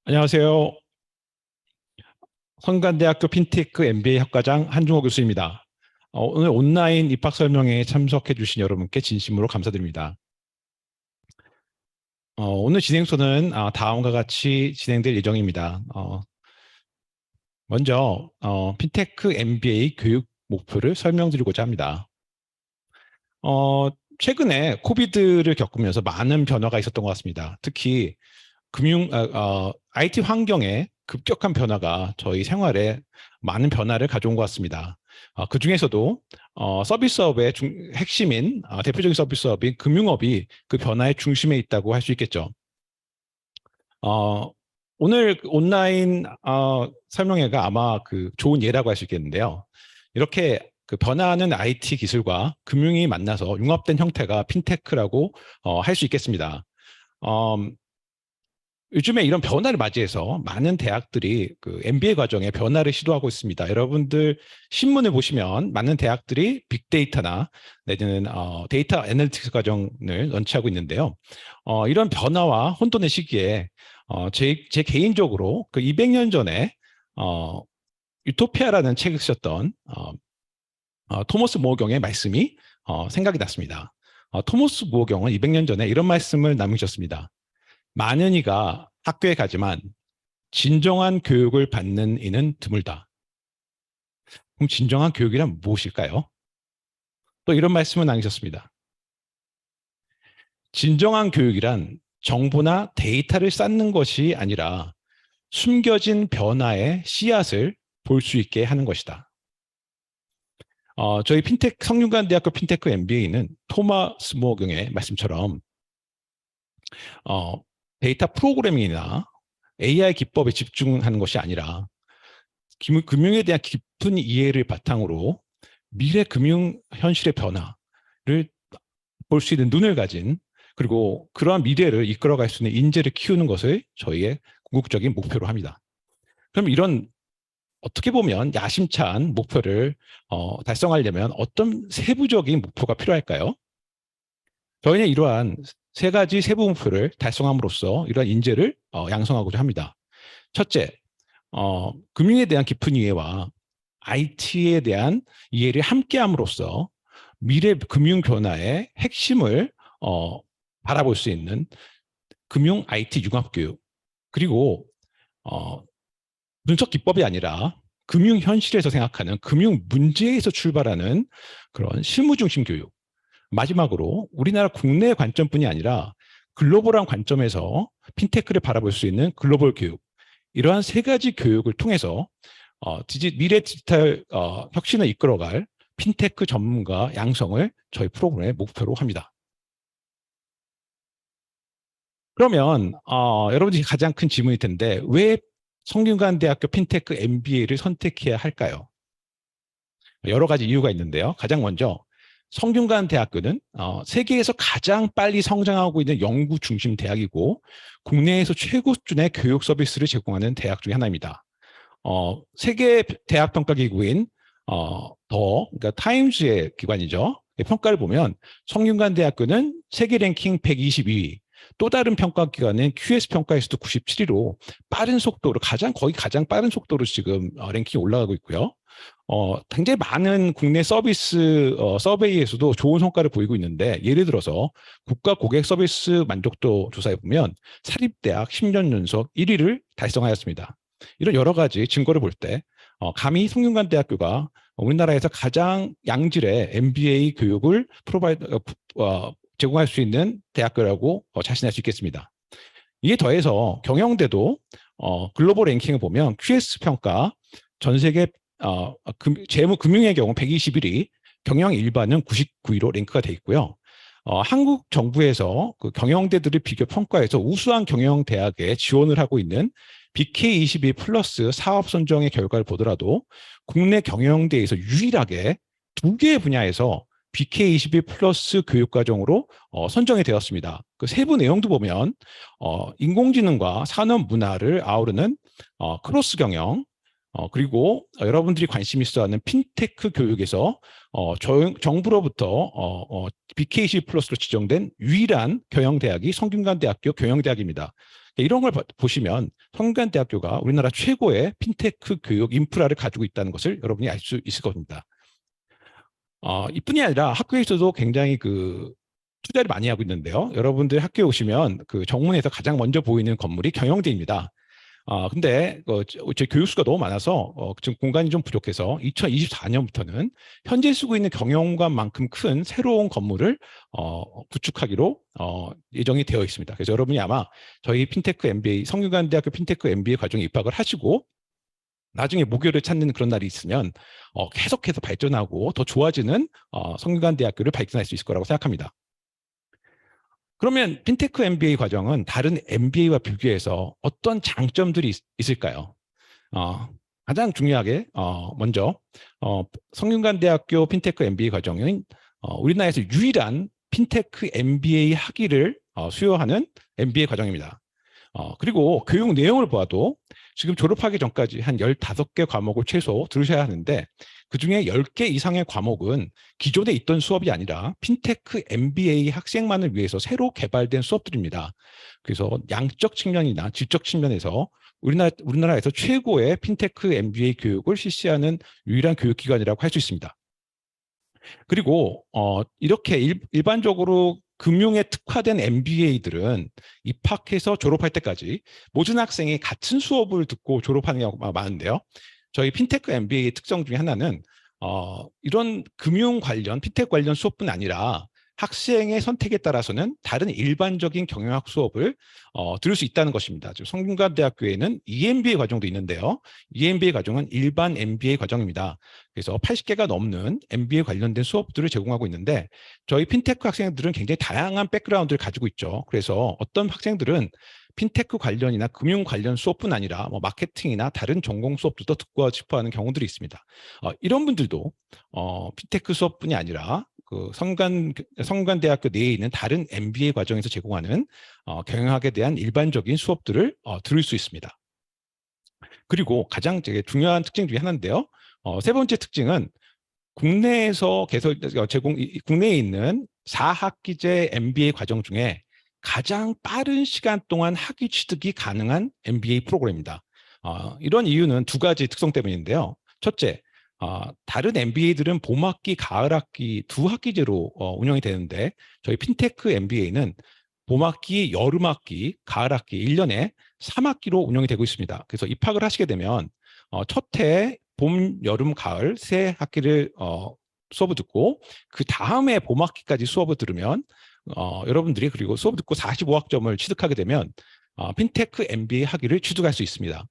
안녕하세요. 성간대학교 핀테크 MBA 학과장 한중호 교수입니다. 오늘 온라인 입학 설명회에 참석해 주신 여러분께 진심으로 감사드립니다. 오늘 진행소는 다음과 같이 진행될 예정입니다. 먼저 핀테크 MBA 교육 목표를 설명드리고자 합니다. 최근에 코비드를 겪으면서 많은 변화가 있었던 것 같습니다. 특히 IT 환경에 급격한 변화가 저희 생활에 많은 변화를 가져온 것 같습니다. 그 중에서도 서비스업의 핵심인 대표적인 서비스업인 금융업이 그 변화의 중심에 있다고 할 수 있겠죠. 오늘 온라인 설명회가 아마 그 좋은 예라고 할 수 있겠는데요. 이렇게 그 변화하는 IT 기술과 금융이 만나서 융합된 형태가 핀테크라고 할 수 있겠습니다. 요즘에 이런 변화를 맞이해서 많은 대학들이 그 MBA 과정에 변화를 시도하고 있습니다. 여러분들 신문을 보시면 많은 대학들이 빅데이터나 내지는 데이터 애널리틱스 과정을 런치하고 있는데요. 이런 변화와 혼돈의 시기에 제 개인적으로 그 200년 전에 유토피아라는 책을 쓰셨던 토머스 모어경의 말씀이 생각이 났습니다. 토머스 모어경은 200년 전에 이런 말씀을 남기셨습니다. 많은 이가 학교에 가지만 진정한 교육을 받는 이는 드물다. 그럼 진정한 교육이란 무엇일까요? 또 이런 말씀을 남기셨습니다. 진정한 교육이란 정보나 데이터를 쌓는 것이 아니라 숨겨진 변화의 씨앗을 볼 수 있게 하는 것이다. 저희 성균관대학교 핀테크 MBA는 토마스 모어경의 말씀처럼 데이터 프로그래밍이나 AI 기법에 집중하는 것이 아니라 금융에 대한 깊은 이해를 바탕으로 미래 금융 현실의 변화를 볼 수 있는 눈을 가진, 그리고 그러한 미래를 이끌어갈 수 있는 인재를 키우는 것을 저희의 궁극적인 목표로 합니다. 그럼 이런 어떻게 보면 야심찬 목표를 달성하려면 어떤 세부적인 목표가 필요할까요? 저희는 이러한 세 가지 세부 목표를 달성함으로써 이러한 인재를 양성하고자 합니다. 첫째, 금융에 대한 깊은 이해와 IT에 대한 이해를 함께함으로써 미래 금융 변화의 핵심을 바라볼 수 있는 금융 IT 융합교육, 그리고 분석 기법이 아니라 금융 현실에서 생각하는 금융 문제에서 출발하는 그런 실무 중심 교육, 마지막으로 우리나라 국내 관점뿐이 아니라 글로벌한 관점에서 핀테크를 바라볼 수 있는 글로벌 교육, 이러한 세 가지 교육을 통해서 미래 디지털 혁신을 이끌어갈 핀테크 전문가 양성을 저희 프로그램의 목표로 합니다. 그러면 여러분들이 가장 큰 질문일 텐데 왜 성균관대학교 핀테크 MBA를 선택해야 할까요? 여러 가지 이유가 있는데요. 가장 먼저 성균관대학교는 세계에서 가장 빨리 성장하고 있는 연구 중심 대학이고 국내에서 최고 수준의 교육 서비스를 제공하는 대학 중에 하나입니다. 세계 대학 평가 기구인 그러니까 타임스의 기관이죠. 평가를 보면 성균관대학교는 세계 랭킹 122위, 또 다른 평가 기관인 QS 평가에서도 97위로 빠른 속도로 거의 가장 빠른 속도로 지금 랭킹이 올라가고 있고요. 굉장히 많은 국내 서비스 서베이에서도 좋은 성과를 보이고 있는데, 예를 들어서 국가 고객 서비스 만족도 조사에 보면 사립대학 10년 연속 1위를 달성하였습니다. 이런 여러 가지 증거를 볼 때 감히 성균관대학교가 우리나라에서 가장 양질의 MBA 교육을 제공할 수 있는 대학교라고 자신할 수 있겠습니다. 이에 더해서 경영대도 글로벌 랭킹을 보면 QS 평가 전 세계 재무금융의 경우 121위, 경영 일반은 99위로 랭크가 돼 있고요. 한국 정부에서 그 경영대들을 비교 평가해서 우수한 경영대학에 지원을 하고 있는 BK22 플러스 사업 선정의 결과를 보더라도 국내 경영대에서 유일하게 2개의 분야에서 BK22 플러스 교육과정으로 선정이 되었습니다. 그 세부 내용도 보면 인공지능과 산업 문화를 아우르는 크로스 경영, 그리고 여러분들이 관심 있어 하는 핀테크 교육에서 정부로부터 BK22 플러스로 지정된 유일한 경영대학이 성균관대학교 경영대학입니다. 이런 걸 보시면 성균관대학교가 우리나라 최고의 핀테크 교육 인프라를 가지고 있다는 것을 여러분이 알 수 있을 겁니다. 이뿐이 아니라 학교에서도 굉장히 투자를 많이 하고 있는데요. 여러분들 학교에 오시면 그 정문에서 가장 먼저 보이는 건물이 경영대입니다. 근데 제 교육수가 너무 많아서 지금 공간이 좀 부족해서 2024년부터는 현재 쓰고 있는 경영관만큼 큰 새로운 건물을 구축하기로 예정이 되어 있습니다. 그래서 여러분이 아마 저희 핀테크 MBA 성균관대학교 핀테크 MBA 과정에 입학을 하시고 나중에 목요를 찾는 그런 날이 있으면 계속해서 발전하고 더 좋아지는 성균관대학교를 발견할 수 있을 거라고 생각합니다. 그러면 핀테크 MBA 과정은 다른 MBA와 비교해서 어떤 장점들이 있을까요? 가장 중요하게 먼저 성균관대학교 핀테크 MBA 과정은 우리나라에서 유일한 핀테크 MBA 학위를 수여하는 MBA 과정입니다. 그리고 교육 내용을 보아도 지금 졸업하기 전까지 한 15개 과목을 최소 들으셔야 하는데 그중에 10개 이상의 과목은 기존에 있던 수업이 아니라 핀테크 MBA 학생만을 위해서 새로 개발된 수업들입니다. 그래서 양적 측면이나 질적 측면에서 우리나라에서 최고의 핀테크 MBA 교육을 실시하는 유일한 교육기관이라고 할 수 있습니다. 그리고 이렇게 일반적으로 금융에 특화된 MBA들은 입학해서 졸업할 때까지 모든 학생이 같은 수업을 듣고 졸업하는 경우가 많은데요. 저희 핀테크 MBA의 특성 중에 하나는 이런 금융 관련, 핀테크 관련 수업뿐 아니라 학생의 선택에 따라서는 다른 일반적인 경영학 수업을 들을 수 있다는 것입니다. 지금 성균관대학교에는 EMBA 과정도 있는데요. EMBA 과정은 일반 MBA 과정입니다. 그래서 80개가 넘는 MBA 관련된 수업들을 제공하고 있는데 저희 핀테크 학생들은 굉장히 다양한 백그라운드를 가지고 있죠. 그래서 어떤 학생들은 핀테크 관련이나 금융 관련 수업뿐 아니라 마케팅이나 다른 전공 수업도 듣고 싶어하는 경우들이 있습니다. 이런 분들도 핀테크 수업뿐이 아니라 성균관대학교 내에 있는 다른 MBA 과정에서 제공하는 경영학에 대한 일반적인 수업들을 들을 수 있습니다. 그리고 가장 중요한 특징 중에 하나인데요. 세 번째 특징은 국내에서 국내에 있는 4학기제 MBA 과정 중에 가장 빠른 시간 동안 학위 취득이 가능한 MBA 프로그램입니다. 이런 이유는 두 가지 특성 때문인데요. 첫째, 다른 MBA들은 봄학기, 가을학기 두 학기제로 운영이 되는데 저희 핀테크 MBA는 봄학기, 여름학기, 가을학기 1년에 3학기로 운영이 되고 있습니다. 그래서 입학을 하시게 되면 첫 해 봄, 여름, 가을 세 학기를 수업을 듣고 그 다음에 봄학기까지 수업을 들으면 여러분들이 그리고 수업 듣고 45학점을 취득하게 되면 핀테크 MBA 학위를 취득할 수 있습니다.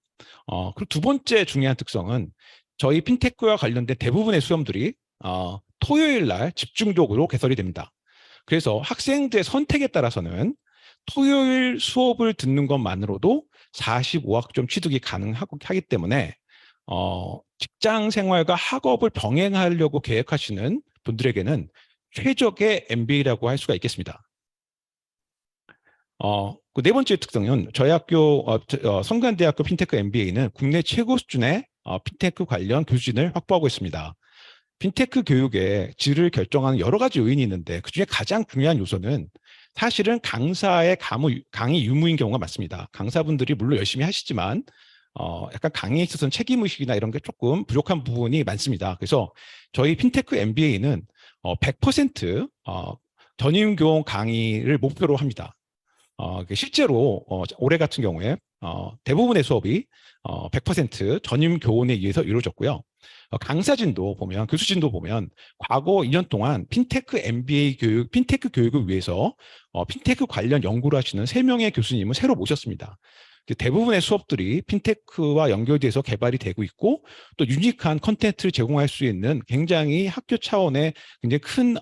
그리고 두 번째 중요한 특성은 저희 핀테크와 관련된 대부분의 수험들이 토요일 날 집중적으로 개설이 됩니다. 그래서 학생들의 선택에 따라서는 토요일 수업을 듣는 것만으로도 45학점 취득이 가능하기 때문에 직장 생활과 학업을 병행하려고 계획하시는 분들에게는 최적의 MBA라고 할 수가 있겠습니다. 그 네 번째 특성은 저희 학교 성균관대학교 핀테크 MBA는 국내 최고 수준의 핀테크 관련 교수진을 확보하고 있습니다. 핀테크 교육의 질을 결정하는 여러 가지 요인이 있는데 그중에 가장 중요한 요소는 사실은 강사의 강의 유무인 경우가 많습니다. 강사분들이 물론 열심히 하시지만 약간 강의에 있어서는 책임의식이나 이런 게 조금 부족한 부분이 많습니다. 그래서 저희 핀테크 MBA는 100% 전임교원 강의를 목표로 합니다. 실제로 올해 같은 경우에 대부분의 수업이 100% 전임 교원에 의해서 이루어졌고요. 강사진도 보면 교수진도 보면 과거 2년 동안 핀테크 MBA 교육, 핀테크 교육을 위해서 핀테크 관련 연구를 하시는 3명의 교수님을 새로 모셨습니다. 대부분의 수업들이 핀테크와 연결돼서 개발이 되고 있고 또 유니크한 컨텐츠를 제공할 수 있는 굉장히 학교 차원의 굉장히 큰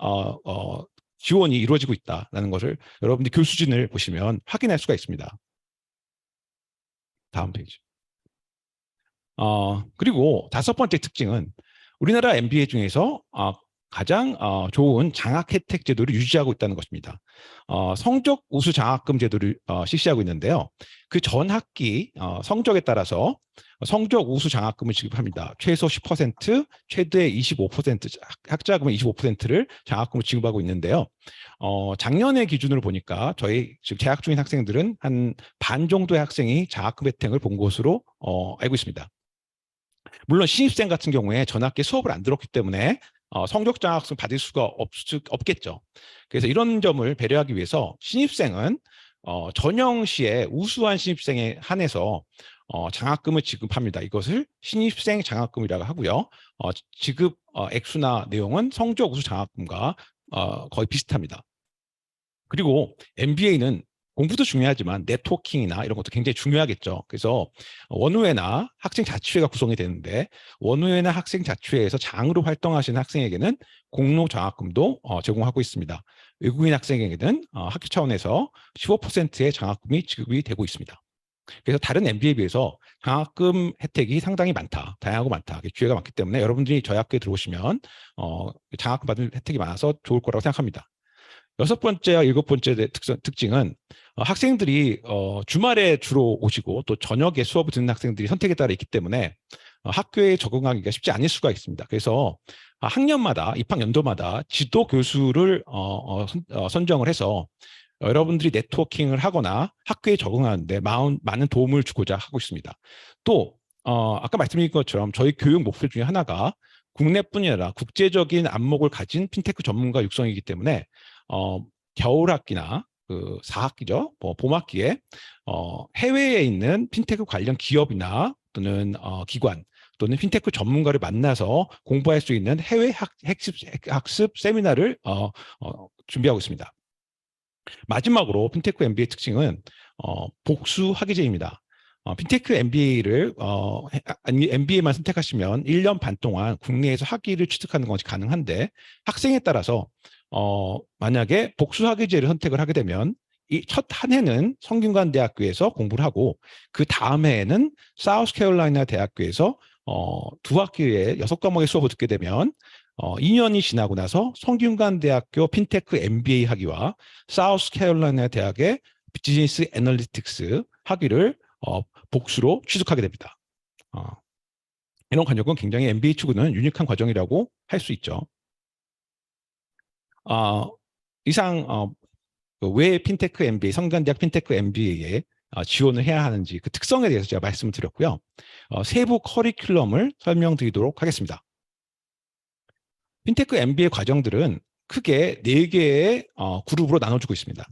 지원이 이루어지고 있다는 것을 여러분들 교수진을 보시면 확인할 수가 있습니다. 다음 페이지. 그리고 다섯 번째 특징은 우리나라 MBA 중에서 가장 좋은 장학 혜택 제도를 유지하고 있다는 것입니다. 성적 우수 장학금 제도를 실시하고 있는데요. 그 전 학기 성적에 따라서 성적 우수 장학금을 지급합니다. 최소 10%, 최대 25%, 학자금의 25%를 장학금으로 지급하고 있는데요. 작년의 기준으로 보니까 저희 지금 재학 중인 학생들은 한 반 정도의 학생이 장학금 혜택을 본 것으로 알고 있습니다. 물론 신입생 같은 경우에 전학기 수업을 안 들었기 때문에 성적 장학금 받을 수가 없겠죠. 그래서 이런 점을 배려하기 위해서 신입생은 전형 시에 우수한 신입생에 한해서 장학금을 지급합니다. 이것을 신입생 장학금이라고 하고요. 지급 액수나 내용은 성적 우수 장학금과 거의 비슷합니다. 그리고 MBA는 공부도 중요하지만 네트워킹이나 이런 것도 굉장히 중요하겠죠. 그래서 원우회나 학생 자치회가 구성이 되는데 원우회나 학생 자치회에서 장으로 활동하시는 학생에게는 공로 장학금도 제공하고 있습니다. 외국인 학생에게는 학교 차원에서 15%의 장학금이 지급이 되고 있습니다. 그래서 다른 MBA에 비해서 장학금 혜택이 상당히 많다, 다양하고 많다, 기회가 많기 때문에 여러분들이 저희 학교에 들어오시면 장학금 받을 혜택이 많아서 좋을 거라고 생각합니다. 여섯 번째와 일곱 번째 특징은 학생들이 주말에 주로 오시고 또 저녁에 수업을 듣는 학생들이 선택에 따라 있기 때문에 학교에 적응하기가 쉽지 않을 수가 있습니다. 그래서 학년마다 입학 연도마다 지도 교수를 선정을 해서 여러분들이 네트워킹을 하거나 학교에 적응하는데 많은 도움을 주고자 하고 있습니다. 또 아까 말씀드린 것처럼 저희 교육 목표 중에 하나가 국내뿐이 아니라 국제적인 안목을 가진 핀테크 전문가 육성이기 때문에 겨울 학기나 그 4학기죠. 봄 학기에 해외에 있는 핀테크 관련 기업이나 또는 기관 또는 핀테크 전문가를 만나서 공부할 수 있는 해외 학습 세미나를 준비하고 있습니다. 마지막으로 핀테크 MBA 특징은 복수 학위제입니다. 핀테크 MBA만 선택하시면 1년 반 동안 국내에서 학위를 취득하는 것이 가능한데 학생에 따라서 만약에 복수 학위제를 선택을 하게 되면 이 첫 한 해는 성균관 대학교에서 공부를 하고 그 다음 해에는 사우스캐롤라이나 대학교에서 두 학기에 6과목의 수업을 듣게 되면 2년이 지나고 나서 성균관 대학교 핀테크 MBA 학위와 사우스캐롤라이나 대학의 비즈니스 애널리틱스 학위를 복수로 취득하게 됩니다. 이런 과정은 굉장히 MBA 추구는 유니크한 과정이라고 할 수 있죠. 이상 왜 핀테크 MBA, 성균관대학 핀테크 MBA에 지원을 해야 하는지 그 특성에 대해서 제가 말씀을 드렸고요. 세부 커리큘럼을 설명드리도록 하겠습니다. 핀테크 MBA 과정들은 크게 4개의 그룹으로 나눠주고 있습니다.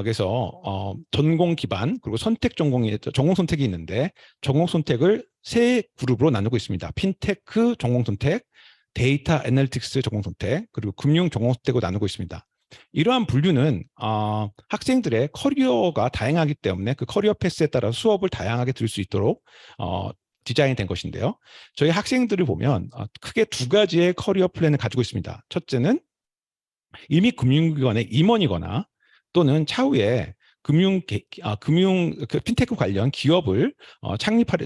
그래서 전공 기반 그리고 선택 전공 선택이 있는데 전공 선택을 3그룹으로 나누고 있습니다. 핀테크 전공 선택, 데이터 애널리틱스 전공 선택, 그리고 금융 전공 선택으로 나누고 있습니다. 이러한 분류는 학생들의 커리어가 다양하기 때문에 그 커리어 패스에 따라 수업을 다양하게 들을 수 있도록 디자인된 것인데요. 저희 학생들을 보면 크게 2가지의 커리어 플랜을 가지고 있습니다. 첫째는 이미 금융기관의 임원이거나 또는 차후에 핀테크 관련 기업을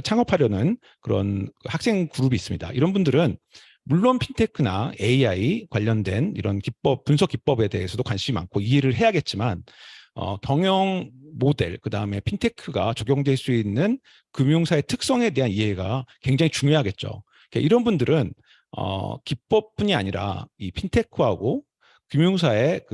창업하려는 그런 학생 그룹이 있습니다. 이런 분들은 물론 핀테크나 AI 관련된 이런 분석 기법에 대해서도 관심이 많고 이해를 해야겠지만 경영 모델, 그다음에 핀테크가 적용될 수 있는 금융사의 특성에 대한 이해가 굉장히 중요하겠죠. 이런 분들은 기법뿐이 아니라 이 핀테크하고 금융사의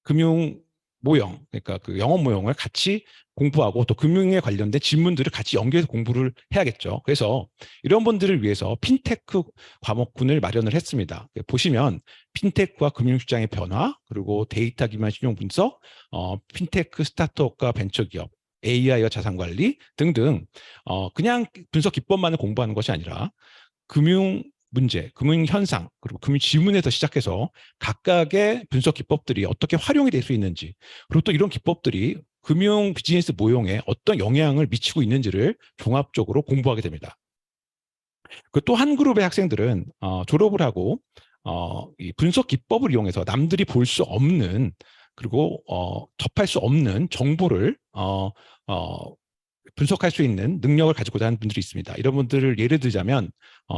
금융 모형, 그러니까 그 영업 모형을 같이 공부하고 또 금융에 관련된 질문들을 같이 연계해서 공부를 해야겠죠. 그래서 이런 분들을 위해서 핀테크 과목군을 마련을 했습니다. 보시면 핀테크와 금융시장의 변화, 그리고 데이터 기반 신용 분석, 핀테크 스타트업과 벤처기업, AI와 자산관리 등등 그냥 분석 기법만을 공부하는 것이 아니라 금융 문제, 금융 현상, 그리고 금융 지문에서 시작해서 각각의 분석 기법들이 어떻게 활용이 될 수 있는지, 그리고 또 이런 기법들이 금융 비즈니스 모형에 어떤 영향을 미치고 있는지를 종합적으로 공부하게 됩니다. 그 또 한 그룹의 학생들은 졸업을 하고 이 분석 기법을 이용해서 남들이 볼 수 없는 그리고 접할 수 없는 정보를 분석할 수 있는 능력을 가지고자 하는 분들이 있습니다. 이런 분들을 예를 들자면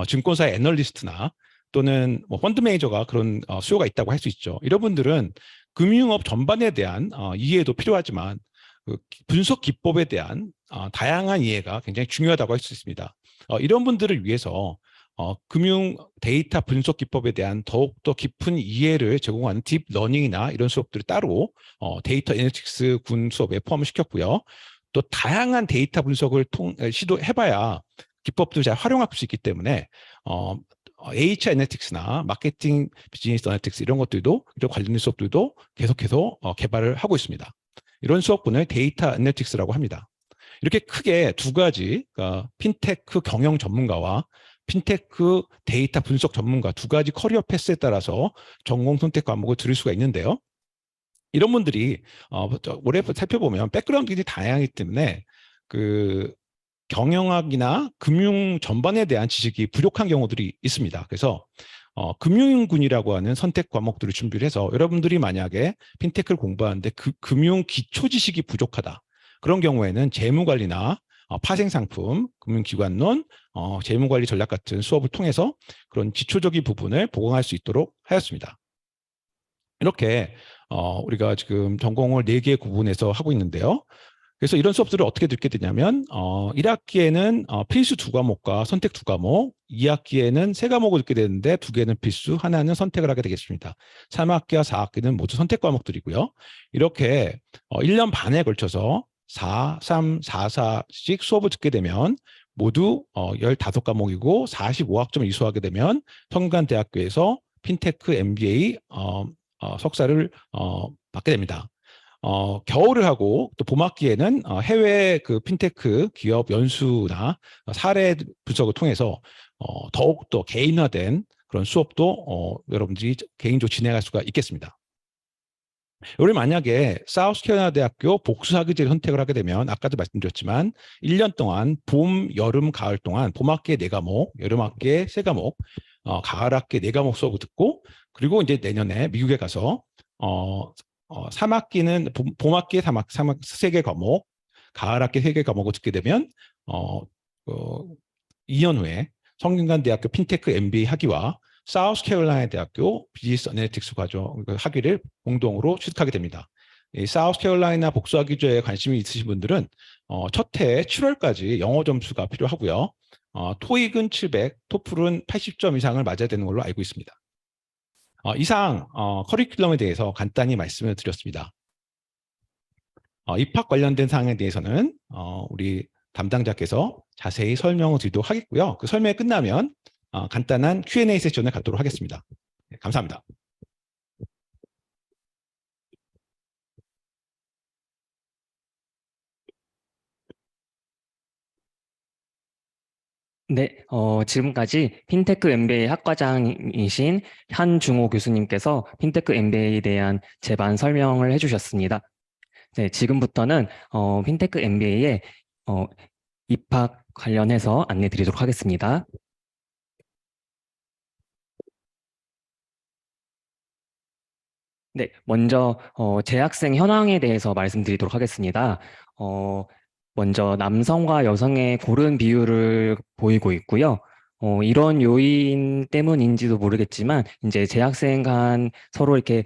증권사의 애널리스트나 또는 뭐 펀드 매니저가 그런 수요가 있다고 할 수 있죠. 이런 분들은 금융업 전반에 대한 이해도 필요하지만 그 분석 기법에 대한 다양한 이해가 굉장히 중요하다고 할 수 있습니다. 이런 분들을 위해서 금융 데이터 분석 기법에 대한 더욱더 깊은 이해를 제공하는 딥러닝이나 이런 수업들을 따로 데이터 애널리틱스 군 수업에 포함을 시켰고요. 또 다양한 데이터 분석을 시도해봐야 기법도 잘 활용할 수 있기 때문에 HR 애널리틱스나 마케팅 비즈니스 애널리틱스 이런 것들도 이런 관련된 수업들도 계속해서 개발을 하고 있습니다. 이런 수업군을 데이터 애널리틱스라고 합니다. 이렇게 크게 두 가지, 그러니까 핀테크 경영 전문가와 핀테크 데이터 분석 전문가 두 가지 커리어 패스에 따라서 전공 선택 과목을 들을 수가 있는데요. 이런 분들이 올해 살펴보면 백그라운드가 다양하기 때문에 그 경영학이나 금융 전반에 대한 지식이 부족한 경우들이 있습니다. 그래서 금융군이라고 하는 선택 과목들을 준비를 해서 여러분들이 만약에 핀테크를 공부하는데 금융 기초 지식이 부족하다. 그런 경우에는 재무관리나 파생상품, 금융기관론, 재무관리 전략 같은 수업을 통해서 그런 기초적인 부분을 보강할 수 있도록 하였습니다. 이렇게 우리가 지금 전공을 4개 구분해서 하고 있는데요. 그래서 이런 수업들을 어떻게 듣게 되냐면 1학기에는 필수 2과목과 선택 2과목, 2학기에는 3과목을 듣게 되는데 2개는 필수, 하나는 선택을 하게 되겠습니다. 3학기와 4학기는 모두 선택 과목들이고요. 이렇게 1년 반에 걸쳐서 4, 3, 4, 4씩 수업을 듣게 되면 모두 15과목이고 45학점을 이수하게 되면 성균관대학교에서 핀테크 MBA 석사를 받게 됩니다. 겨울을 하고 또 봄학기에는 해외 그 핀테크 기업 연수나 사례 분석을 통해서 더욱더 개인화된 그런 수업도 여러분들이 개인적으로 진행할 수가 있겠습니다. 우리 만약에 사우스캐롤라이나 대학교 복수학위제를 선택을 하게 되면 아까도 말씀드렸지만 1년 동안 봄, 여름, 가을 동안 봄학기에 4과목, 여름학기에 3과목, 가을학기에 4과목 수업을 듣고 그리고 이제 내년에 미국에 가서 3학기는 봄학기에 3개 과목, 가을학기에 3개 과목을 듣게 되면 2년 후에 성균관대학교 핀테크 MBA 학위와 사우스캐롤라이나 대학교 비즈니스 애널리틱스 과정 학위를 공동으로 취득하게 됩니다. 이 사우스캐롤라이나 복수학위제에 관심이 있으신 분들은 첫 해 7월까지 영어 점수가 필요하고요. 토익은 700, 토플은 80점 이상을 맞아야 되는 걸로 알고 있습니다. 이상 커리큘럼에 대해서 간단히 말씀을 드렸습니다. 입학 관련된 사항에 대해서는 우리 담당자께서 자세히 설명을 드리도록 하겠고요. 그 설명이 끝나면 간단한 Q&A 세션을 갖도록 하겠습니다. 네, 감사합니다. 네, 지금까지 핀테크 MBA 학과장이신 한중호 교수님께서 핀테크 MBA에 대한 제반 설명을 해주셨습니다. 네, 지금부터는 핀테크 MBA의 입학 관련해서 안내 드리도록 하겠습니다. 네, 먼저 재학생 현황에 대해서 말씀드리도록 하겠습니다. 먼저 남성과 여성의 고른 비율을 보이고 있고요. 이런 요인 때문인지도 모르겠지만 이제 재학생 간 서로 이렇게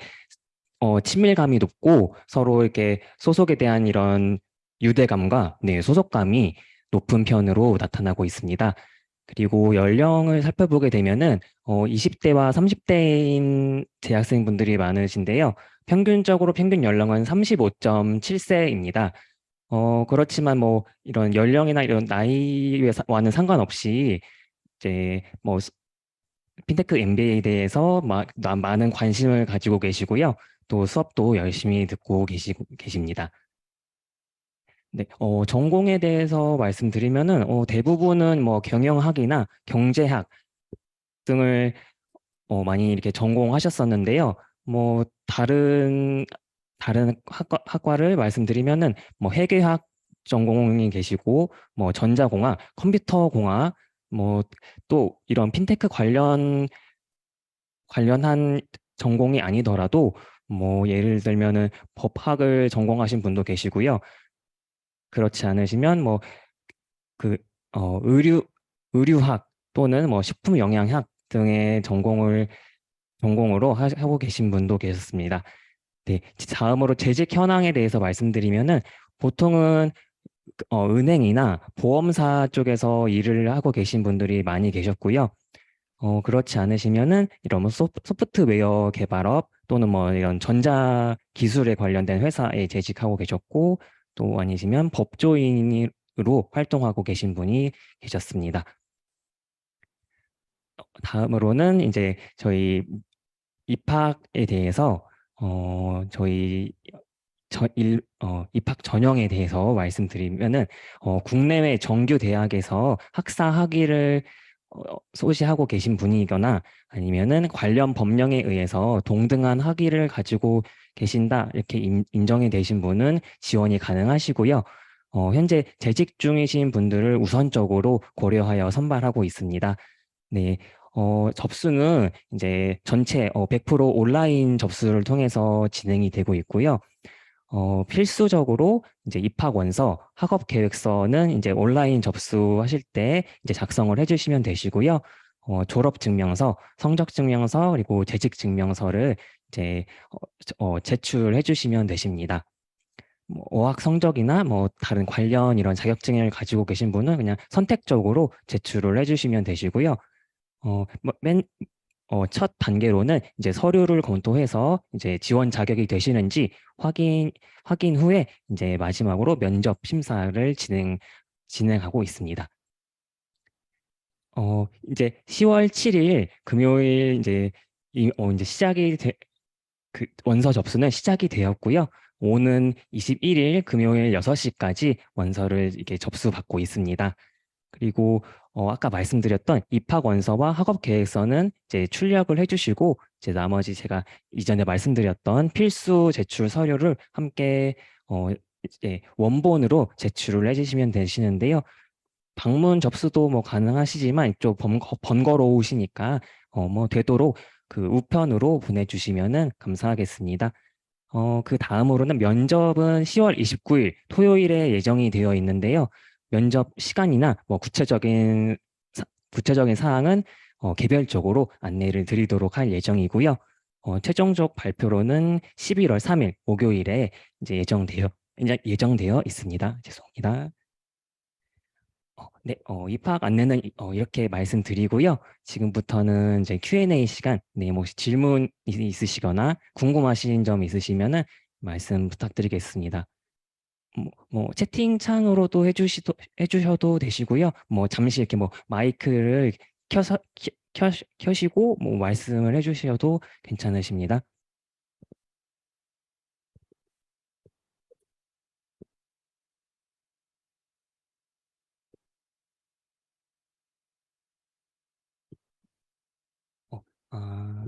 친밀감이 높고 서로 이렇게 소속에 대한 이런 유대감과 소속감이 높은 편으로 나타나고 있습니다. 그리고 연령을 살펴보게 되면은 20대와 30대인 재학생분들이 많으신데요. 평균적으로 평균 연령은 35.7세입니다. 그렇지만 뭐 이런 연령이나 이런 나이와는 상관없이 이제 뭐 핀테크 MBA에 대해서 많은 관심을 가지고 계시고요. 또 수업도 열심히 듣고 계십니다. 네, 전공에 대해서 말씀드리면은 대부분은 뭐 경영학이나 경제학 등을 많이 이렇게 전공하셨었는데요. 뭐 다른 학과를 말씀드리면은 뭐 회계학 전공이 계시고 뭐 전자공학, 컴퓨터공학 뭐 또 이런 핀테크 관련한 전공이 아니더라도 뭐 예를 들면은 법학을 전공하신 분도 계시고요. 그렇지 않으시면 뭐 그 의류학 또는 뭐 식품영양학 등의 전공으로 하고 계신 분도 계셨습니다. 네, 다음으로 재직 현황에 대해서 말씀드리면은 보통은 은행이나 보험사 쪽에서 일을 하고 계신 분들이 많이 계셨고요. 그렇지 않으시면은 이런 뭐 소프트웨어 개발업 또는 뭐 이런 전자 기술에 관련된 회사에 재직하고 계셨고, 또 아니시면 법조인으로 활동하고 계신 분이 계셨습니다. 다음으로는 이제 저희 입학에 대해서 저희 입학 전형에 대해서 말씀드리면은 국내외 정규 대학에서 학사 학위를 소지하고 계신 분이거나 아니면은 관련 법령에 의해서 동등한 학위를 가지고 계신다 이렇게 인정이 되신 분은 지원이 가능하시고요. 현재 재직 중이신 분들을 우선적으로 고려하여 선발하고 있습니다. 네, 접수는 이제 전체 100% 온라인 접수를 통해서 진행이 되고 있고요. 필수적으로 이제 입학 원서, 학업 계획서는 이제 온라인 접수하실 때 이제 작성을 해주시면 되시고요. 졸업 증명서, 성적 증명서, 그리고 재직 증명서를 이제 제출해 주시면 되십니다. 뭐 어학 성적이나 뭐 다른 관련 이런 자격증을 가지고 계신 분은 그냥 선택적으로 제출을 해주시면 되시고요. 첫 단계로는 이제 서류를 검토해서 이제 지원 자격이 되시는지 확인 후에 이제 마지막으로 면접 심사를 진행하고 있습니다. 이제 10월 7일 금요일 이제 그 원서 접수는 시작이 되었고요. 오는 21일 금요일 6시까지 원서를 이렇게 접수받고 있습니다. 그리고 아까 말씀드렸던 입학 원서와 학업 계획서는 이제 출력을 해주시고 이제 나머지 제가 이전에 말씀드렸던 필수 제출 서류를 함께 이제 원본으로 제출을 해주시면 되시는데요. 방문 접수도 뭐 가능하시지만 좀 번거로우시니까 뭐 되도록 그 우편으로 보내주시면은 감사하겠습니다. 그 다음으로는 면접은 10월 29일 토요일에 예정이 되어 있는데요. 면접 시간이나 뭐 구체적인 사항은 개별적으로 안내를 드리도록 할 예정이고요. 최종적 발표로는 11월 3일 목요일에 이제 예정되어 있습니다. 죄송합니다. 네, 입학 안내는 이렇게 말씀드리고요. 지금부터는 이제 Q&A 시간, 네, 뭐 혹시 질문 있으시거나 궁금하신 점 있으시면은 말씀 부탁드리겠습니다. 채팅창으로도 해주셔도 되시고요. 뭐 잠시 이렇게 뭐 마이크를 켜서 켜시고 뭐 말씀을 해주셔도 괜찮으십니다. 어, 아,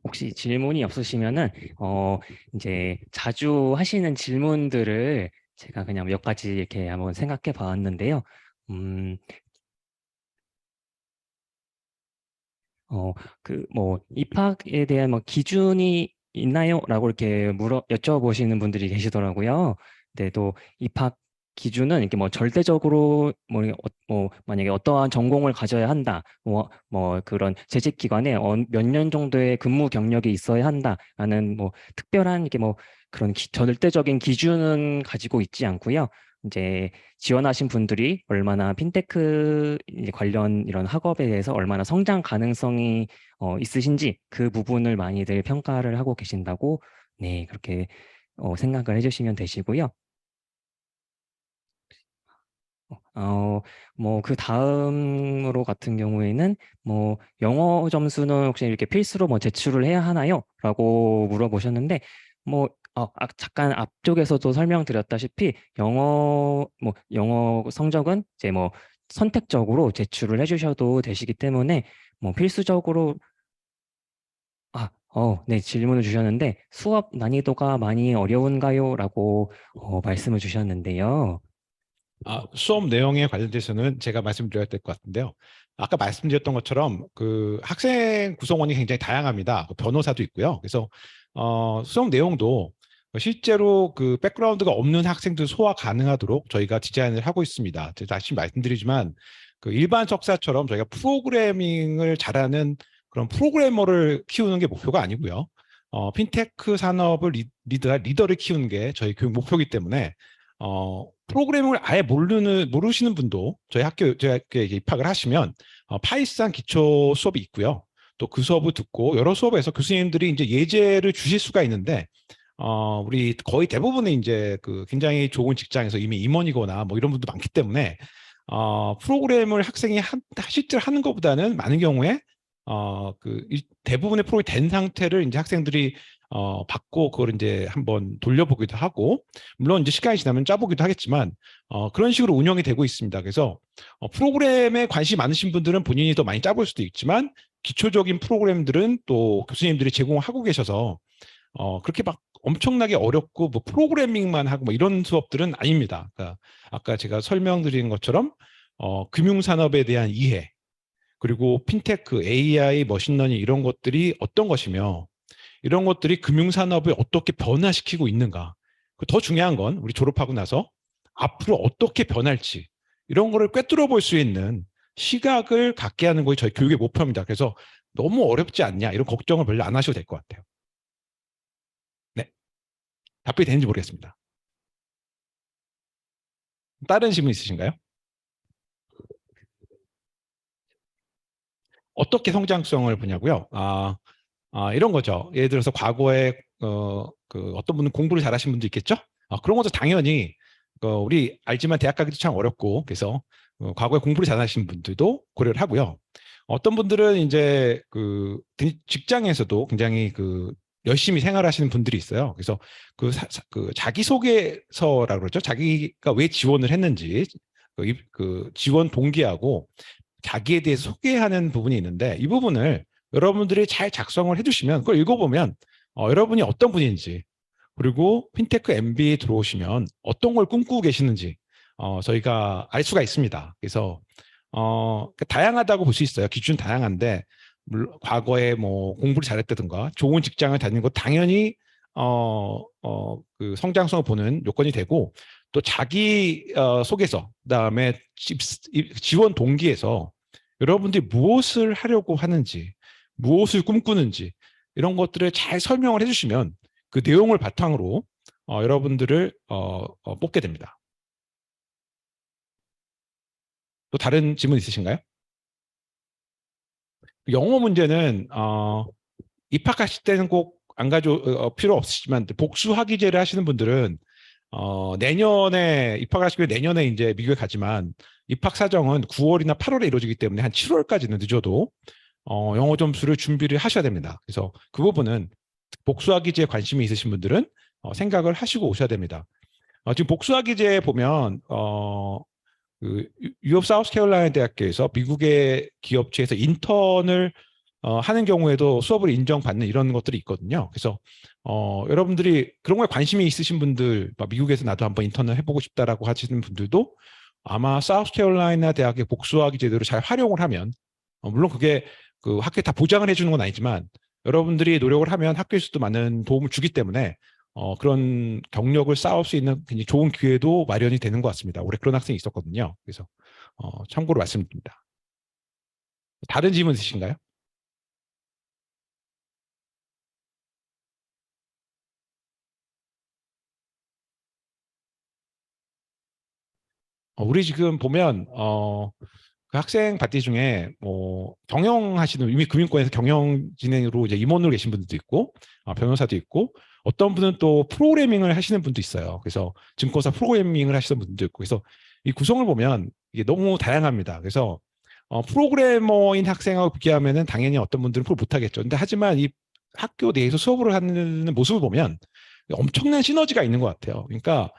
혹시 질문이 없으시면은 이제 자주 하시는 질문들을 제가 그냥 몇 가지 이렇게 한번 생각해 봤는데요. 음, 뭐 입학에 대한 뭐 기준이 있나요? 라고 이렇게 여쭤보시는 분들이 계시더라고요. 근데 또 입학 기준은 이렇게 뭐 절대적으로 뭐 만약에 어떠한 전공을 가져야 한다, 뭐 그런 재직 기관에 몇 년 정도의 근무 경력이 있어야 한다라는 뭐 특별한 이렇게 뭐 그런 절대적인 기준은 가지고 있지 않고요. 이제 지원하신 분들이 얼마나 핀테크 이제 관련 이런 학업에 대해서 얼마나 성장 가능성이 있으신지 그 부분을 많이들 평가를 하고 계신다고 네 그렇게 생각을 해주시면 되시고요. 뭐 그 다음으로 같은 경우에는 뭐 영어 점수는 혹시 이렇게 필수로 뭐 제출을 해야 하나요? 라고 물어보셨는데 잠깐 앞쪽에서도 설명드렸다시피 영어 성적은 이제 뭐 선택적으로 제출을 해주셔도 되시기 때문에 뭐 필수적으로 네, 질문을 주셨는데 수업 난이도가 많이 어려운가요? 라고 말씀을 주셨는데요. 수업 내용에 관련돼서는 제가 말씀드려야 될 것 같은데요. 아까 말씀드렸던 것처럼 그 학생 구성원이 굉장히 다양합니다. 변호사도 있고요. 그래서 수업 내용도 실제로 그 백그라운드가 없는 학생들 소화 가능하도록 저희가 디자인을 하고 있습니다. 제가 다시 말씀드리지만 그 일반 석사처럼 저희가 프로그래밍을 잘하는 그런 프로그래머를 키우는 게 목표가 아니고요. 핀테크 산업을 리드할 리더를 키우는 게 저희 교육 목표이기 때문에 프로그래밍을 아예 모르시는 분도 저희 학교에 입학을 하시면 파이썬 기초 수업이 있고요. 또 그 수업을 듣고 여러 수업에서 교수님들이 이제 예제를 주실 수가 있는데 우리 거의 대부분의 이제 그 굉장히 좋은 직장에서 이미 임원이거나 뭐 이런 분도 많기 때문에 프로그램을 학생이 실제로 하는 것보다는 많은 경우에 대부분의 프로그램이 된 상태를 이제 학생들이 받고 그걸 이제 한번 돌려보기도 하고 물론 이제 시간이 지나면 짜보기도 하겠지만 그런 식으로 운영이 되고 있습니다. 그래서 프로그램에 관심이 많으신 분들은 본인이 더 많이 짜볼 수도 있지만 기초적인 프로그램들은 또 교수님들이 제공하고 계셔서 그렇게 막 엄청나게 어렵고 뭐 프로그래밍만 하고 뭐 이런 수업들은 아닙니다. 그러니까 아까 제가 설명드린 것처럼 금융산업에 대한 이해 그리고 핀테크, AI, 머신러닝 이런 것들이 어떤 것이며 이런 것들이 금융산업을 어떻게 변화시키고 있는가. 더 중요한 건 우리 졸업하고 나서 앞으로 어떻게 변할지 이런 거를 꿰뚫어 볼 수 있는 시각을 갖게 하는 것이 저희 교육의 목표입니다. 그래서 너무 어렵지 않냐 이런 걱정을 별로 안 하셔도 될 것 같아요. 네, 답변이 되는지 모르겠습니다. 다른 질문 있으신가요? 어떻게 성장성을 보냐고요? 이런 거죠. 예를 들어서 과거에 어떤 분은 공부를 잘하신 분도 있겠죠? 그런 것도 당연히 우리 알지만 대학 가기도 참 어렵고 그래서 과거에 공부를 잘하신 분들도 고려를 하고요. 어떤 분들은 이제 그 직장에서도 굉장히 그 열심히 생활하시는 분들이 있어요. 그래서 그 자기소개서라고 그러죠. 자기가 왜 지원을 했는지 그 지원 동기하고 자기에 대해 소개하는 부분이 있는데 이 부분을 여러분들이 잘 작성을 해주시면 그걸 읽어보면 여러분이 어떤 분인지 그리고 핀테크 MBA에 들어오시면 어떤 걸 꿈꾸고 계시는지 저희가 알 수가 있습니다. 그래서 다양하다고 볼 수 있어요. 기준 다양한데 물론 과거에 뭐 공부를 잘했다든가 좋은 직장을 다니는 거 당연히 그 성장성을 보는 요건이 되고 또 자기 소개서 그다음에 지원 동기에서 여러분들이 무엇을 하려고 하는지 무엇을 꿈꾸는지 이런 것들을 잘 설명을 해주시면 그 내용을 바탕으로 여러분들을 뽑게 됩니다. 또 다른 질문 있으신가요? 영어 문제는 입학하실 때는 꼭 안 필요 없으시지만 복수학위제를 하시는 분들은 내년에 입학하시면 내년에 이제 미국에 가지만 입학 사정은 9월이나 8월에 이루어지기 때문에 한 7월까지는 늦어도 영어 점수를 준비를 하셔야 됩니다. 그래서 그 부분은 복수학위제에 관심이 있으신 분들은 생각을 하시고 오셔야 됩니다. 지금 복수학위제에 보면 그 유업 사우스캐롤라이나 대학교에서 미국의 기업체에서 인턴을 하는 경우에도 수업을 인정받는 이런 것들이 있거든요. 그래서 여러분들이 그런 거에 관심이 있으신 분들, 미국에서 나도 한번 인턴을 해보고 싶다라고 하시는 분들도 아마 사우스캐롤라이나 대학의 복수학위 제도를 잘 활용을 하면 물론 그게 그 학교에 다 보장을 해주는 건 아니지만 여러분들이 노력을 하면 학교에서도 많은 도움을 주기 때문에 그런 경력을 쌓을 수 있는 굉장히 좋은 기회도 마련이 되는 것 같습니다. 올해 그런 학생이 있었거든요. 그래서 참고로 말씀드립니다. 다른 질문 있으신가요? 우리 지금 보면 그 학생 파티 중에 뭐 경영하시는 이미 금융권에서 경영 진행으로 이제 임원으로 계신 분들도 있고 변호사도 있고 어떤 분은 또 프로그래밍을 하시는 분도 있어요. 그래서 증권사 프로그래밍을 하시는 분도 있고 그래서 이 구성을 보면 이게 너무 다양합니다. 그래서 프로그래머인 학생하고 비교하면은 당연히 어떤 분들은 프로 못하겠죠. 근데 하지만 이 학교 내에서 수업을 하는 모습을 보면 엄청난 시너지가 있는 것 같아요. 그러니까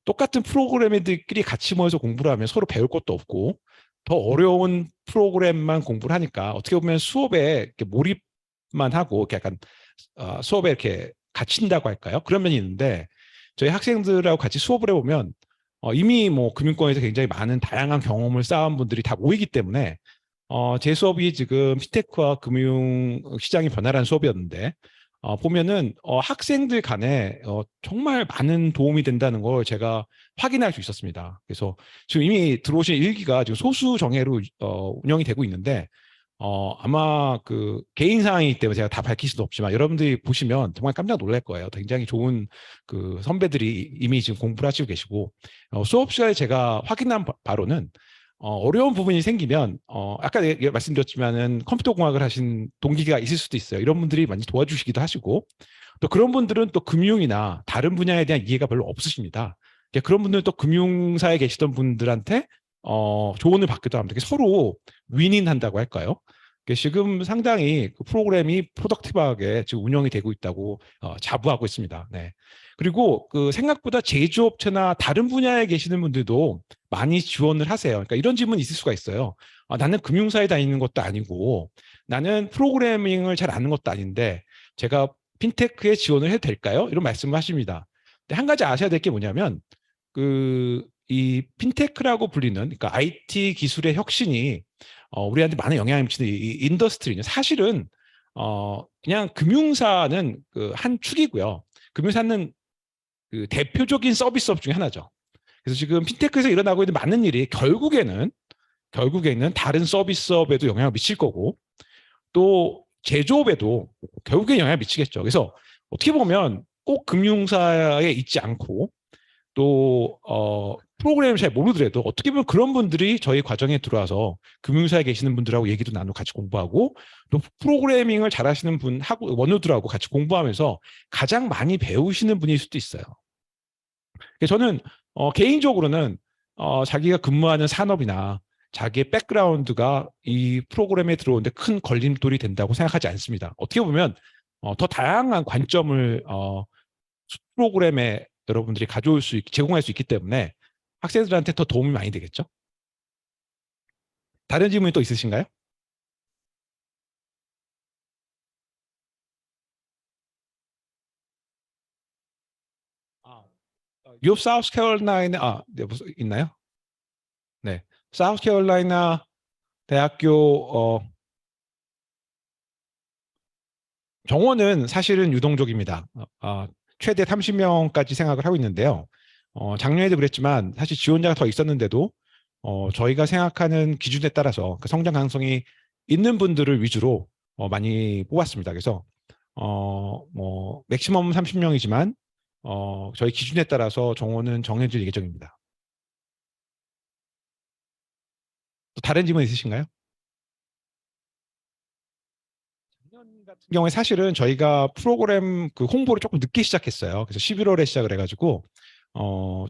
똑같은 프로그래머들끼리 같이 모여서 공부를 하면 서로 배울 것도 없고 더 어려운 프로그램만 공부를 하니까 어떻게 보면 수업에 이렇게 몰입만 하고 이렇게 약간 수업에 이렇게 갇힌다고 할까요? 그런 면이 있는데 저희 학생들하고 같이 수업을 해보면 이미 뭐 금융권에서 굉장히 많은 다양한 경험을 쌓은 분들이 다 모이기 때문에 제 수업이 지금 피테크와 금융 시장이 변화라는 수업이었는데 보면은 학생들 간에 정말 많은 도움이 된다는 걸 제가 확인할 수 있었습니다. 그래서 지금 이미 들어오신 일기가 지금 소수 정예로 운영이 되고 있는데 아마 그 개인 사항이기 때문에 제가 다 밝힐 수는 없지만 여러분들이 보시면 정말 깜짝 놀랄 거예요. 굉장히 좋은 그 선배들이 이미 지금 공부를 하시고 계시고 수업 시간에 제가 확인한 바로는 어려운 부분이 생기면 아까 말씀드렸지만은 컴퓨터 공학을 하신 동기가 있을 수도 있어요. 이런 분들이 많이 도와주시기도 하시고 또 그런 분들은 또 금융이나 다른 분야에 대한 이해가 별로 없으십니다. 그런 분들은 또 금융사에 계시던 분들한테 조언을 받기도 합니다. 서로 윈윈한다고 할까요? 지금 상당히 그 프로그램이 프로덕티브하게 지금 운영이 되고 있다고 자부하고 있습니다. 네. 그리고 그 생각보다 제조업체나 다른 분야에 계시는 분들도 많이 지원을 하세요. 그러니까 이런 질문이 있을 수가 있어요. 나는 금융사에 다니는 것도 아니고 나는 프로그래밍을 잘 아는 것도 아닌데 제가 핀테크에 지원을 해도 될까요? 이런 말씀을 하십니다. 근데 한 가지 아셔야 될 게 뭐냐면 이 핀테크라고 불리는 그러니까 IT 기술의 혁신이 우리한테 많은 영향을 미치는 이 인더스트리는 사실은 그냥 금융사는 그 한 축이고요. 금융사는 그 대표적인 서비스업 중에 하나죠. 그래서 지금 핀테크에서 일어나고 있는 많은 일이 결국에는 다른 서비스업에도 영향을 미칠 거고 또 제조업에도 결국엔 영향을 미치겠죠. 그래서 어떻게 보면 꼭 금융사에 있지 않고 또 프로그램을 잘 모르더라도 어떻게 보면 그런 분들이 저희 과정에 들어와서 금융사에 계시는 분들하고 얘기도 나누고 같이 공부하고 또 프로그래밍을 잘하시는 분하고 원우들하고 같이 공부하면서 가장 많이 배우시는 분일 수도 있어요. 그래서 저는 개인적으로는 자기가 근무하는 산업이나 자기의 백그라운드가 이 프로그램에 들어오는데 큰 걸림돌이 된다고 생각하지 않습니다. 어떻게 보면 더 다양한 관점을 프로그램에 여러분들이 제공할 수 있기 때문에 학생들한테 더 도움이 많이 되겠죠. 다른 질문이 또 있으신가요? 유 사우스 캐롤라이나 네, 무슨 있나요? 네. 사우스 캐롤라이나 대학교 정원은 사실은 유동적입니다. 최대 30명까지 생각을 하고 있는데요. 작년에도 그랬지만 사실 지원자가 더 있었는데도 저희가 생각하는 기준에 따라서 그 성장 가능성이 있는 분들을 위주로 많이 뽑았습니다. 그래서 뭐 맥시멈 30명이지만 저희 기준에 따라서 정원은 정해질 예정입니다. 또 다른 질문 있으신가요? 작년 같은 경우에 사실은 저희가 프로그램 그 홍보를 조금 늦게 시작했어요. 그래서 11월에 시작을 해가지고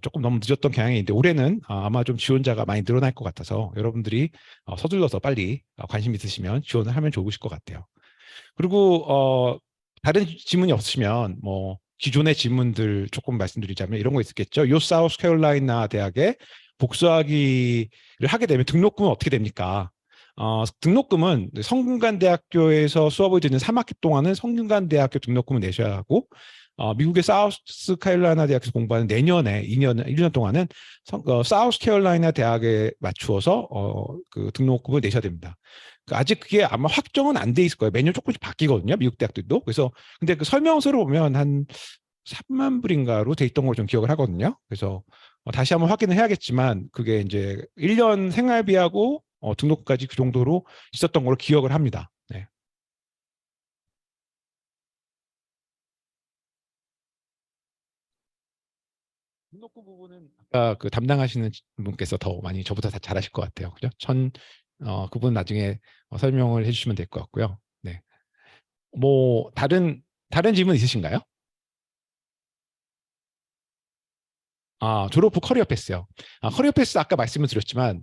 조금 너무 늦었던 경향이 있는데 올해는 아마 좀 지원자가 많이 늘어날 것 같아서 여러분들이 서둘러서 빨리 관심 있으시면 지원을 하면 좋으실 것 같아요. 그리고 다른 질문이 없으시면 뭐 기존의 질문들 조금 말씀드리자면 이런 거 있겠죠. 요 사우스캐롤라이나 대학에 복수하기를 하게 되면 등록금은 어떻게 됩니까? 등록금은 성균관대학교에서 수업을 듣는 3학기 동안은 성균관대학교 등록금을 내셔야 하고 미국의 사우스캐롤라이나 대학에서 공부하는 내년에 2년, 1년 동안은 사우스캐롤라이나 대학에 맞추어서 그 등록금을 내셔야 됩니다. 아직 그게 아마 확정은 안 돼 있을 거예요. 매년 조금씩 바뀌거든요. 미국 대학들도. 그래서 근데 그 설명서를 보면 한 3만 불인가로 돼 있던 걸 좀 기억을 하거든요. 그래서 다시 한번 확인을 해야겠지만 그게 이제 1년 생활비하고 등록까지 그 정도로 있었던 걸로 기억을 합니다. 네. 등록금 부분은 아까 그 담당하시는 분께서 더 많이 저보다 다 잘하실 것 같아요. 그죠? 그분 나중에 설명을 해주시면 될 것 같고요. 네. 뭐 다른 질문 있으신가요? 졸업 후 커리어 패스요. 커리어 패스 아까 말씀을 드렸지만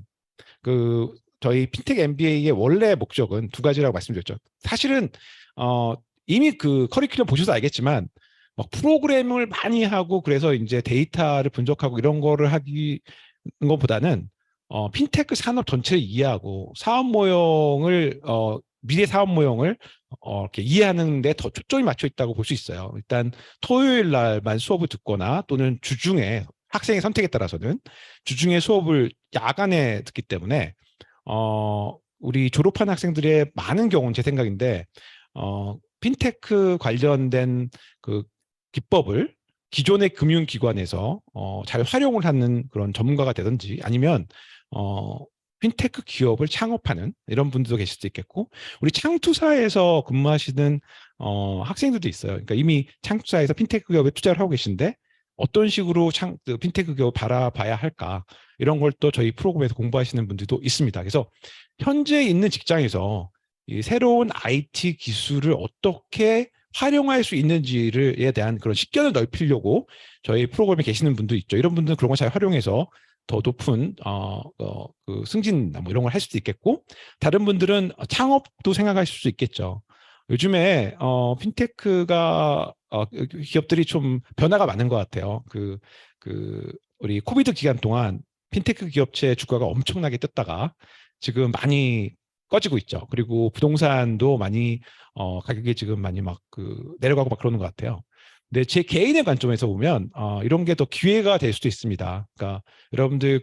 그 저희 핀텍 MBA의 원래 목적은 두 가지라고 말씀드렸죠. 사실은 이미 그 커리큘럼 보셔서 알겠지만 막 프로그램을 많이 하고 그래서 이제 데이터를 분석하고 이런 거를 하기 것보다는 핀테크 산업 전체를 이해하고 사업 모형을 미래 사업 모형을 이렇게 이해하는 데 더 초점이 맞춰 있다고 볼 수 있어요. 일단 토요일 날만 수업을 듣거나 또는 주중에 학생의 선택에 따라서는 주중에 수업을 야간에 듣기 때문에 우리 졸업한 학생들의 많은 경우는 제 생각인데 핀테크 관련된 그 기법을 기존의 금융기관에서 잘 활용을 하는 그런 전문가가 되든지 아니면 핀테크 기업을 창업하는 이런 분들도 계실 수 있겠고 우리 창투사에서 근무하시는 학생들도 있어요. 그러니까 이미 창투사에서 핀테크 기업에 투자를 하고 계신데 어떤 식으로 핀테크 기업을 바라봐야 할까 이런 걸 또 저희 프로그램에서 공부하시는 분들도 있습니다. 그래서 현재 있는 직장에서 이 새로운 IT 기술을 어떻게 활용할 수 있는지에 대한 그런 식견을 넓히려고 저희 프로그램에 계시는 분도 있죠. 이런 분들은 그런 걸 잘 활용해서 더 높은 그 승진 뭐 이런 걸 할 수도 있겠고 다른 분들은 창업도 생각하실 수 있겠죠. 요즘에 핀테크가 기업들이 좀 변화가 많은 것 같아요. 우리 코비드 기간 동안 핀테크 기업체 주가가 엄청나게 떴다가 지금 많이 꺼지고 있죠. 그리고 부동산도 많이 가격이 지금 많이 막 내려가고 막 그러는 것 같아요. 근데 제 개인의 관점에서 보면 이런 게 더 기회가 될 수도 있습니다. 그러니까 여러분들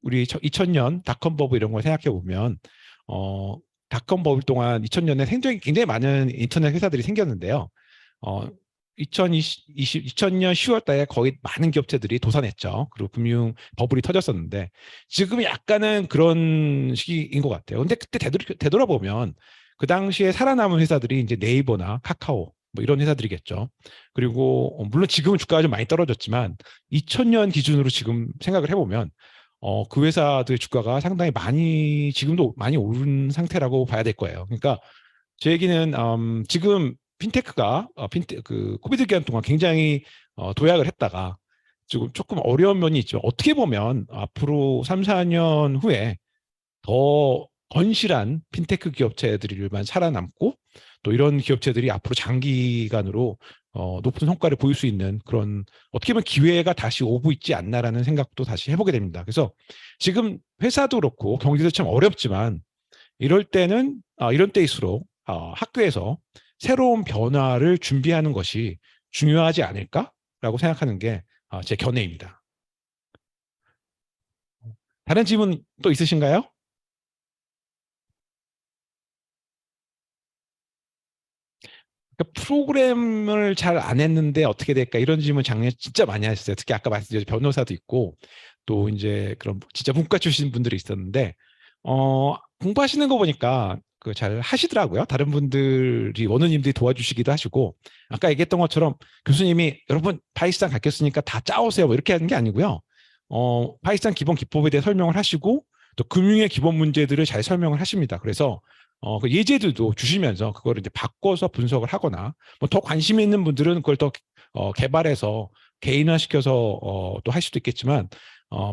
우리 2000년 닷컴 버블 이런 걸 생각해 보면 닷컴 버블 동안 2000년에 굉장히 많은 인터넷 회사들이 생겼는데요. 2000년 10월 달에 거의 많은 기업체들이 도산했죠. 그리고 금융 버블이 터졌었는데 지금 약간은 그런 시기인 것 같아요. 근데 그때 되돌아보면 그 당시에 살아남은 회사들이 이제 네이버나 카카오 뭐 이런 회사들이겠죠. 그리고 물론 지금은 주가가 좀 많이 떨어졌지만 2000년 기준으로 지금 생각을 해보면 그 회사들 주가가 상당히 지금도 많이 오른 상태라고 봐야 될 거예요. 그러니까 제 얘기는 지금 핀테크가 코비드 기간 동안 굉장히 도약을 했다가 지금 조금 어려운 면이 있죠. 어떻게 보면 앞으로 3, 4년 후에 더 건실한 핀테크 기업체들만 살아남고 또 이런 기업체들이 앞으로 장기간으로 높은 성과를 보일 수 있는 그런 어떻게 보면 기회가 다시 오고 있지 않나라는 생각도 다시 해보게 됩니다. 그래서 지금 회사도 그렇고 경기도 참 어렵지만 이럴 이런 때일수록 학교에서 새로운 변화를 준비하는 것이 중요하지 않을까라고 생각하는 게 제 견해입니다. 다른 질문 또 있으신가요? 그러니까 프로그램을 잘 안 했는데 어떻게 될까 이런 질문 작년에 진짜 많이 하셨어요. 특히 아까 말씀드린 변호사도 있고 또 이제 그런 진짜 문과 출신 분들이 있었는데 공부하시는 거 보니까 잘 하시더라고요. 다른 분들이 원우님들이 도와주시기도 하시고 아까 얘기했던 것처럼 교수님이 여러분 파이썬 가르쳤으니까 다 짜오세요 뭐 이렇게 하는 게 아니고요. 파이썬 기본 기법에 대해 설명을 하시고 또 금융의 기본 문제들을 잘 설명을 하십니다. 그래서 그 예제들도 주시면서 그거를 이제 바꿔서 분석을 하거나 뭐 더 관심 있는 분들은 그걸 더 개발해서 개인화시켜서 또 할 수도 있겠지만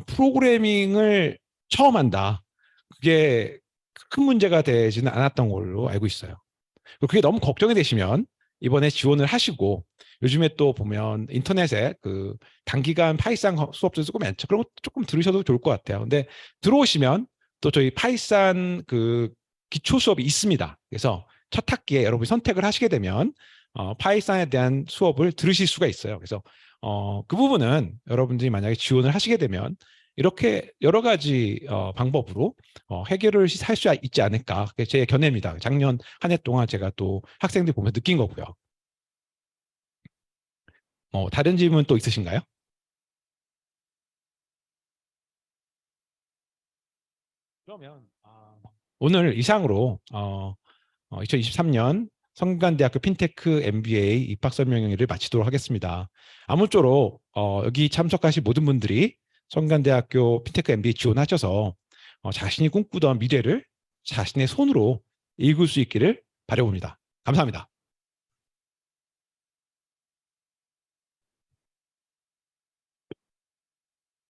프로그래밍을 처음 한다. 그게 큰 문제가 되지는 않았던 걸로 알고 있어요. 그게 너무 걱정이 되시면 이번에 지원을 하시고 요즘에 또 보면 인터넷에 단기간 파이썬 수업도 조금 많죠. 그런 거 조금 들으셔도 좋을 것 같아요. 근데 들어오시면 또 저희 파이썬 기초 수업이 있습니다. 그래서 첫 학기에 여러분이 선택을 하시게 되면 파이썬에 대한 수업을 들으실 수가 있어요. 그래서 그 부분은 여러분들이 만약에 지원을 하시게 되면 이렇게 여러 가지 방법으로 해결을 할 수 있지 않을까. 그게 제 견해입니다. 작년 한 해 동안 제가 또 학생들 보면서 느낀 거고요. 다른 질문 또 있으신가요? 그러면 오늘 이상으로 2023년 성균관대학교 핀테크 MBA 입학 설명회를 마치도록 하겠습니다. 아무쪼록 여기 참석하신 모든 분들이 성균관대학교 핀테크 MBA 지원하셔서 자신이 꿈꾸던 미래를 자신의 손으로 이룰 수 있기를 바라봅니다. 감사합니다.